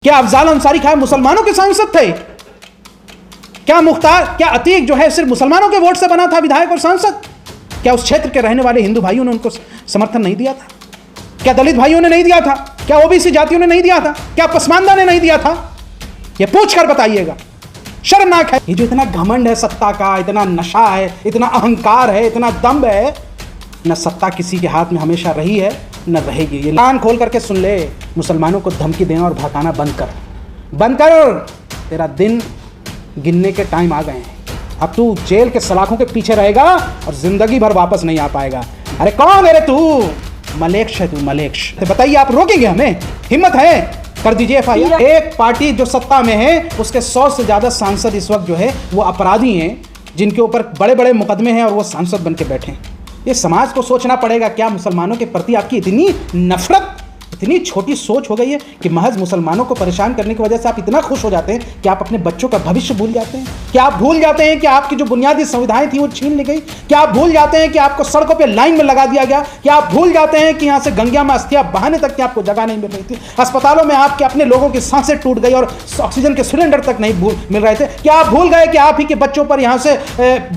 क्या अफजाल अंसारी खान मुसलमानों के सांसद थे? क्या मुख्तार, क्या अतीक जो है सिर्फ मुसलमानों के वोट से बना था विधायक और सांसद? क्या उस क्षेत्र के रहने वाले हिंदू भाइयों ने उनको समर्थन नहीं दिया था? क्या दलित भाइयों ने नहीं दिया था? क्या ओबीसी जातियों ने नहीं दिया था? क्या पसमानदा ने नहीं दिया था? ये पूछ कर बताइएगा। शर्मनाक है। ये जो इतना घमंड है सत्ता का, इतना नशा है, इतना अहंकार है, इतना दम्भ है, न सत्ता किसी के हाथ में हमेशा रही है न रहेगी। ये कान खोल करके सुन ले, मुसलमानों को धमकी देना और भड़काना बंद कर। तेरा दिन गिनने के टाइम आ गए हैं। अब तू जेल के सलाखों के पीछे रहेगा और जिंदगी भर वापस नहीं आ पाएगा। अरे कौन है रे तू? मलेक्ष है तू, मलेक्ष। तो बताइए, आप रोकेंगे हमें? हिम्मत है? कर दीजिए एफआईआर। एक पार्टी जो सत्ता में है उसके 100 से ज्यादा सांसद इस वक्त जो है वो अपराधी हैं, जिनके ऊपर बड़े बड़े मुकदमे हैं और वो सांसद बन के बैठे हैं। ये समाज को सोचना पड़ेगा। क्या मुसलमानों के प्रति आपकी इतनी नफरत, इतनी छोटी सोच हो गई है कि महज मुसलमानों को परेशान करने की वजह से आप इतना खुश हो जाते हैं कि आप अपने बच्चों का भविष्य भूल जाते हैं? क्या आप भूल जाते हैं कि आपकी जो बुनियादी सुविधाएं थी वो छीन ली गई? क्या आप भूल जाते हैं कि आपको सड़कों पे लाइन में लगा दिया गया? क्या आप भूल जाते हैं कि यहाँ से गंगा में अस्थियां बहाने तक की आपको जगह नहीं मिल रही थी? अस्पतालों में आपके अपने लोगों की सांसें टूट गई और ऑक्सीजन के सिलेंडर तक नहीं मिल रहे थे? क्या आप भूल गए कि आप ही के बच्चों पर यहाँ से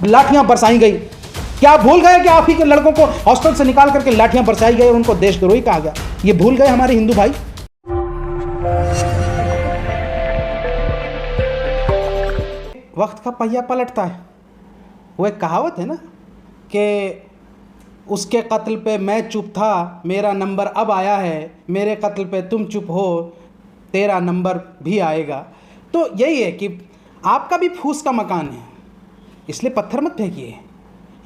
लाठियां बरसाई गई? क्या आप भूल गए कि आप ही के लड़कों को हॉस्टल से निकाल करके लाठियां बरसाई गई और उनको देशद्रोही कहा गया? ये भूल गए हमारे हिंदू भाई? वक्त का पहिया पलटता है। वो एक कहावत है ना कि उसके कत्ल पे मैं चुप था, मेरा नंबर अब आया है, मेरे कत्ल पे तुम चुप हो, तेरा नंबर भी आएगा। तो यही है कि आपका भी फूस का मकान है, इसलिए पत्थर मत फेंकिए।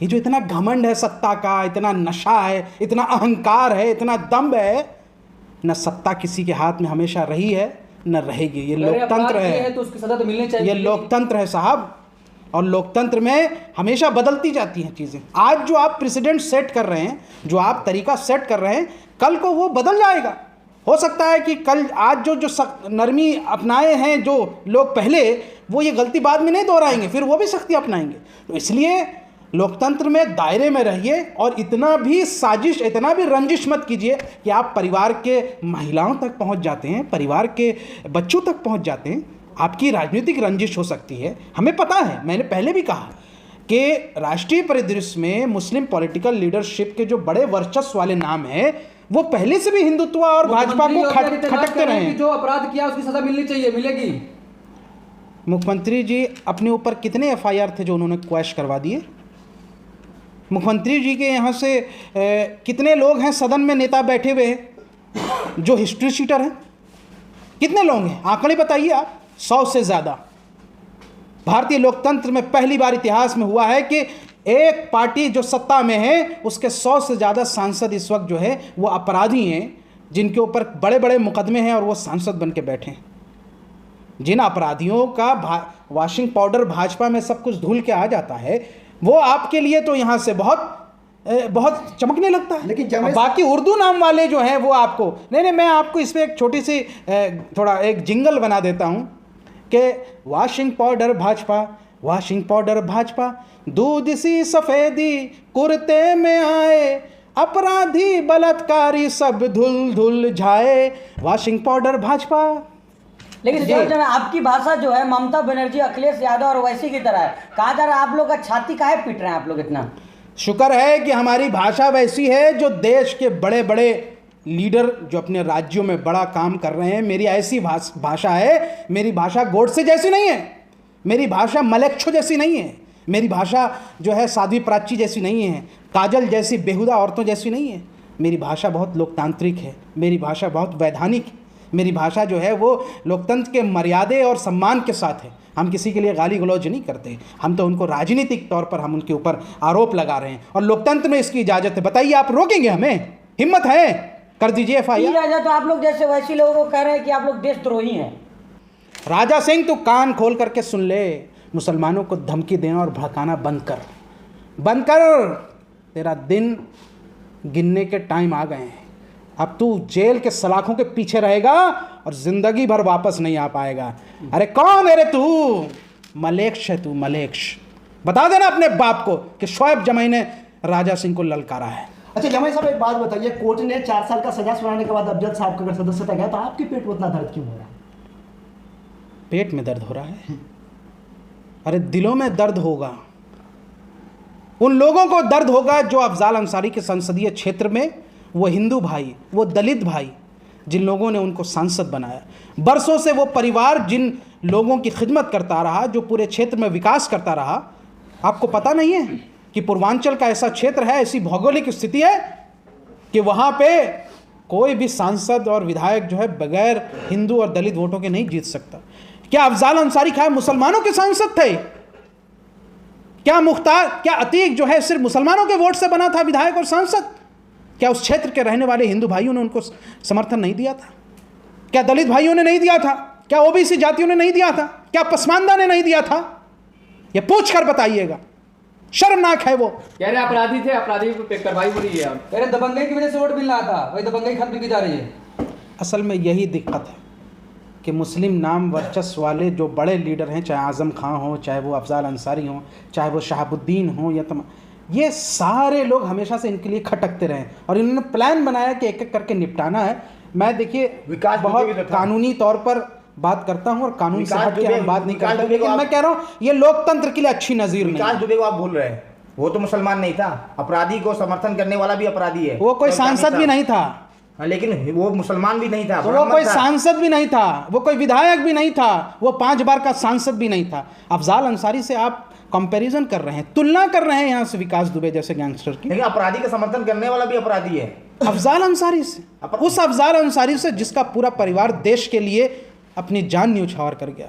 ये जो इतना घमंड है सत्ता का, इतना नशा है, इतना अहंकार है, इतना दम्भ है, न सत्ता किसी के हाथ में हमेशा रही है न रहेगी। ये लोकतंत्र है तो उसकी सजा तो मिलनी चाहिए। ये लोकतंत्र है साहब, और लोकतंत्र में हमेशा बदलती जाती हैं चीज़ें। आज जो आप प्रेसिडेंट सेट कर रहे हैं, जो आप तरीका सेट कर रहे हैं, कल को वो बदल जाएगा। हो सकता है कि कल आज जो नरमी अपनाए हैं जो लोग पहले, वो ये गलती बाद में नहीं दोहराएंगे, फिर वो भी सख्ती अपनाएंगे। तो इसलिए लोकतंत्र में दायरे में रहिए और इतना भी साजिश, इतना भी रंजिश मत कीजिए कि आप परिवार के महिलाओं तक पहुंच जाते हैं, परिवार के बच्चों तक पहुंच जाते हैं। आपकी राजनीतिक रंजिश हो सकती है, हमें पता है। मैंने पहले भी कहा कि राष्ट्रीय परिदृश्य में मुस्लिम पॉलिटिकल लीडरशिप के जो बड़े वर्चस्व वाले नाम हैं, वो पहले से भी हिंदुत्व और भाजपा को खटकते रहे हैं। जो अपराध किया उसकी सजा मिलनी चाहिए, मिलेगी। मुख्यमंत्री जी अपने ऊपर कितने एफआईआर थे जो उन्होंने क्वैश करवा दिए? मुख्यमंत्री जी के यहाँ से कितने लोग हैं सदन में, नेता बैठे हुए हैं जो हिस्ट्री शीटर हैं? कितने लोग हैं? आंकड़े बताइए आप। 100 से ज़्यादा। भारतीय लोकतंत्र में पहली बार इतिहास में हुआ है कि एक पार्टी जो सत्ता में है उसके 100 से ज़्यादा सांसद इस वक्त जो है वो अपराधी हैं, जिनके ऊपर बड़े बड़े मुकदमे हैं और वो सांसद बन के बैठे हैं। जिन अपराधियों का वॉशिंग पाउडर भाजपा में सब कुछ धुल के आ जाता है, वो आपके लिए तो यहाँ से बहुत चमकने लगता है, लेकिन बाकी उर्दू नाम वाले जो हैं वो आपको नहीं। मैं आपको इसमें एक छोटी सी थोड़ा एक जिंगल बना देता हूँ कि washing powder Bhajpa, washing powder Bhajpa, दूध सी सफ़ेदी कुर्ते में आए, अपराधी बलात्कारी सब धुल धुल जाए, वॉशिंग पाउडर भाजपा। लेकिन जब आपकी भाषा जो है ममता बनर्जी, अखिलेश यादव और वैसी की तरह है, कहा जा रहा है आप लोग का छाती काहे पीट रहे हैं आप लोग इतना? शुक्र है कि हमारी भाषा वैसी है जो देश के बड़े बड़े लीडर जो अपने राज्यों में बड़ा काम कर रहे हैं। मेरी ऐसी भाषा है, मेरी भाषा गोडसे जैसी नहीं है, मेरी भाषा मलेच्छो जैसी नहीं है, मेरी भाषा जो है साध्वी प्राची जैसी नहीं है, काजल जैसी बेहुदा औरतों जैसी नहीं है। मेरी भाषा बहुत लोकतांत्रिक है, मेरी भाषा बहुत वैधानिक है, मेरी भाषा जो है वो लोकतंत्र के मर्यादे और सम्मान के साथ है। हम किसी के लिए गाली गलौज नहीं करते, हम तो उनको राजनीतिक तौर पर हम उनके ऊपर आरोप लगा रहे हैं, और लोकतंत्र में इसकी इजाज़त है। बताइए, आप रोकेंगे हमें? हिम्मत है? कर दीजिए एफआईआर। तो आप लोग जैसे वैसे लोगों को कह रहे हैं कि आप लोग देशद्रोही हैं। राजा सिंह, तू कान खोल करके सुन ले, मुसलमानों को धमकी देना और भड़काना बंद कर। तेरा दिन गिनने के टाइम आ गए हैं। अब तू जेल के सलाखों के पीछे रहेगा और जिंदगी भर वापस नहीं आ पाएगा। अरे कौन है रे तू? मलेक्ष है तू, मलेक्ष। बता देना अपने बाप को कि शोएब जमाई ने राजा सिंह को ललकारा है। अच्छा जमाई साहब, एक बात बताइए, कोर्ट ने 4 साल का सजा सुनाने के बाद अफजल साहब का अगर सदस्यता गया तो आपके पेट में उतना दर्द क्यों हो रहा है? पेट में दर्द हो रहा है। अरे दिलों में दर्द होगा, उन लोगों को दर्द होगा जो अफजाल अंसारी के संसदीय क्षेत्र में, वो हिंदू भाई, वो दलित भाई जिन लोगों ने उनको सांसद बनाया, बरसों से वो परिवार जिन लोगों की खिदमत करता रहा, जो पूरे क्षेत्र में विकास करता रहा। आपको पता नहीं है कि पूर्वांचल का ऐसा क्षेत्र है, ऐसी भौगोलिक स्थिति है कि वहाँ पे कोई भी सांसद और विधायक जो है बगैर हिंदू और दलित वोटों के नहीं जीत सकता। क्या अफजाल अंसारी क्या मुसलमानों के सांसद थे? क्या मुख्तार, क्या अतीक जो है सिर्फ मुसलमानों के वोट से बना था विधायक और सांसद? क्या उस क्षेत्र के रहने वाले हिंदू भाइयों ने उनको समर्थन नहीं दिया था? क्या दलित भाइयों ने नहीं दिया था? क्या ओबीसी जातियों ने नहीं दिया था? क्या पसमानदा ने नहीं दिया था? ये पूछ कर बताइएगा, शर्मनाक है। वो कह रहे अपराधी थे, अपराधी पे कार्रवाई हो रही है। कह रहे दबंगई की वजह से वोट मिल रहा था, वही दबंगई खत्म की जा रही है। असल में यही दिक्कत है कि मुस्लिम नाम वर्चस्व वाले जो बड़े लीडर हैं, चाहे आज़म खां हो, चाहे वो अफजाल अंसारी हो, चाहे वो शहाबुद्दीन हो, या ये सारे लोग हमेशा से इनके लिए खटकते रहे और इन्होंने प्लान बनाया कि एक एक करके निपटाना है। मैं देखिए विकास बहुत कानूनी तौर पर बात करता हूँ और कानून से हट के हम बात नहीं करते, लेकिन मैं कह रहा हूँ ये लोकतंत्र के लिए अच्छी नज़ीर नहीं। विकास दुबे को आप भूल रहे हैं, वो तो मुसलमान नहीं था, अपराधी को समर्थन करने वाला भी अपराधी है। वो कोई सांसद भी नहीं था। हाँ, लेकिन वो मुसलमान भी नहीं था, तो वो कोई सांसद भी नहीं था, वो कोई विधायक भी नहीं था, वो 5 बार का सांसद भी नहीं था। अफजाल अंसारी से आप कंपैरिजन कर रहे हैं, तुलना कर रहे हैं यहाँ से विकास दुबे जैसे गैंगस्टर की। लेकिन अपराधी का समर्थन करने वाला भी अपराधी है अफजाल अंसारी से, उस अफजाल अंसारी से जिसका पूरा परिवार देश के लिए अपनी जान न्यौछावर कर गया।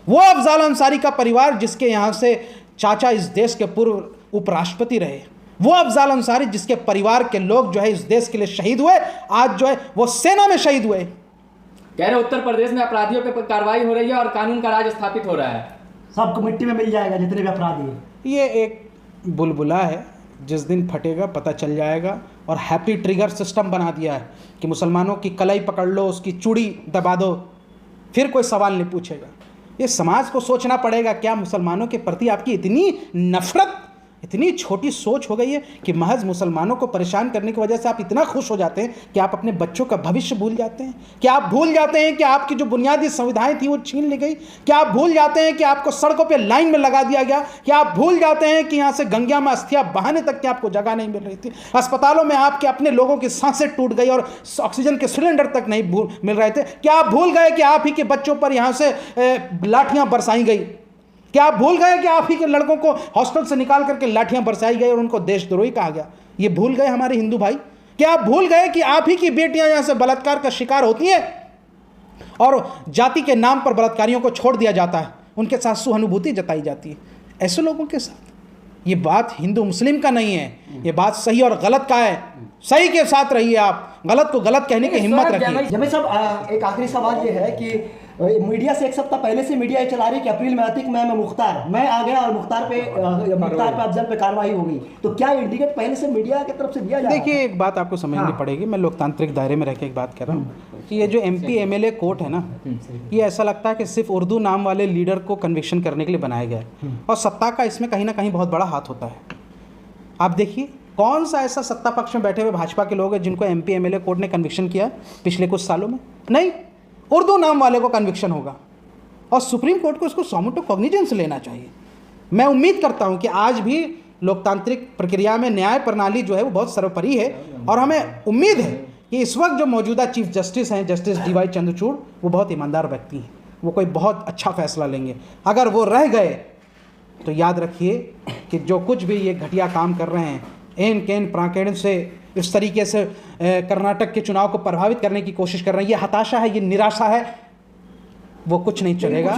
वो अफजाल अंसारी का परिवार जिसके यहाँ से चाचा इस देश के पूर्व उपराष्ट्रपति रहे, वो अफजाल अंसारी जिसके परिवार के लोग जो है इस देश के लिए शहीद हुए, आज जो है वो सेना में शहीद हुए। कह रहे उत्तर प्रदेश में अपराधियों पे कार्रवाई हो रही है और कानून का राज स्थापित हो रहा है, सबको मिट्टी में मिल जाएगा जितने भी अपराधी हैं। ये एक बुलबुला है, जिस दिन फटेगा पता चल जाएगा। और हैप्पी ट्रिगर सिस्टम बना दिया है कि मुसलमानों की कलाई पकड़ लो, उसकी चूड़ी दबा दो, फिर कोई सवाल नहीं पूछेगा। ये समाज को सोचना पड़ेगा, क्या मुसलमानों के प्रति आपकी इतनी नफरत, इतनी छोटी सोच हो गई है कि महज मुसलमानों को परेशान करने की वजह से आप इतना खुश हो जाते हैं कि आप अपने बच्चों का भविष्य भूल जाते हैं? क्या आप भूल जाते हैं कि आपकी जो बुनियादी सुविधाएं थी वो छीन ली गई? क्या आप भूल जाते हैं कि आपको सड़कों पे लाइन में लगा दिया गया? क्या आप भूल जाते हैं कि यहाँ से गंगा में अस्थियां बहाने तक की आपको जगह नहीं मिल रही थी? अस्पतालों में आपके अपने लोगों की सांसें टूट गई और ऑक्सीजन के सिलेंडर तक नहीं मिल रहे थे? क्या आप भूल गए कि आप ही के बच्चों पर यहाँ से लाठियाँ बरसाई गई? क्या आप भूल गए कि आप ही के लड़कों को हॉस्टल से निकाल करके लाठियां बरसाई गई और उनको देशद्रोही कहा गया? ये भूल गए हमारे हिंदू भाई? क्या आप भूल गए कि आप ही की बेटियां यहां से बलात्कार का शिकार होती हैं और जाति के नाम पर बलात्कारियों को छोड़ दिया जाता है, उनके साथ सहानुभूति जताई जाती है? ऐसे लोगों के साथ ये बात हिंदू मुस्लिम का नहीं है, ये बात सही और गलत का है। सही के साथ रहिए, आप गलत को गलत कहने की हिम्मत रखिए। जब सब एक आखिरी सवाल ये है कि मीडिया से एक सप्ताह पहले से मीडिया ये चला रही है कि अप्रैल में अतीक मैं मुख्तार मैं आ गया और मुख्तार पे अफजल पे कार्रवाई हो गई, तो क्या इंडिकेट पहले से मीडिया की तरफ से दिया जा रहा है? देखिए, एक बात आपको समझनी पड़ेगी, मैं लोकतांत्रिक दायरे में रह के एक बात कर रहा हूँ कि ये जो MP MLA कोर्ट है ना, ये ऐसा लगता है कि सिर्फ उर्दू नाम वाले लीडर को कन्विक्शन करने के लिए बनाया गया है और सत्ता का इसमें कहीं ना कहीं बहुत बड़ा हाथ होता है। आप देखिए कौन सा ऐसा सत्ता पक्ष में बैठे हुए भाजपा के लोग हैं जिनको MP MLA कोर्ट ने कन्विक्शन किया पिछले कुछ सालों में? नहीं, उर्दू नाम वाले को कन्विक्शन होगा और सुप्रीम कोर्ट को इसको सॉमोटो कॉग्निजेंस लेना चाहिए। मैं उम्मीद करता हूं कि आज भी लोकतांत्रिक प्रक्रिया में न्याय प्रणाली जो है वो बहुत सर्वोपरि है और हमें उम्मीद है कि इस वक्त जो मौजूदा चीफ जस्टिस हैं, जस्टिस DY चंद्रचूड़, वो बहुत ईमानदार व्यक्ति हैं, वो कोई बहुत अच्छा फैसला लेंगे। अगर वो रह गए तो याद रखिए कि जो कुछ भी ये घटिया काम कर रहे हैं, एन केन प्राकेण से इस तरीके से कर्नाटक के चुनाव को प्रभावित करने की कोशिश कर रहे हैं, ये हताशा है, ये निराशा है, वो कुछ नहीं चलेगा।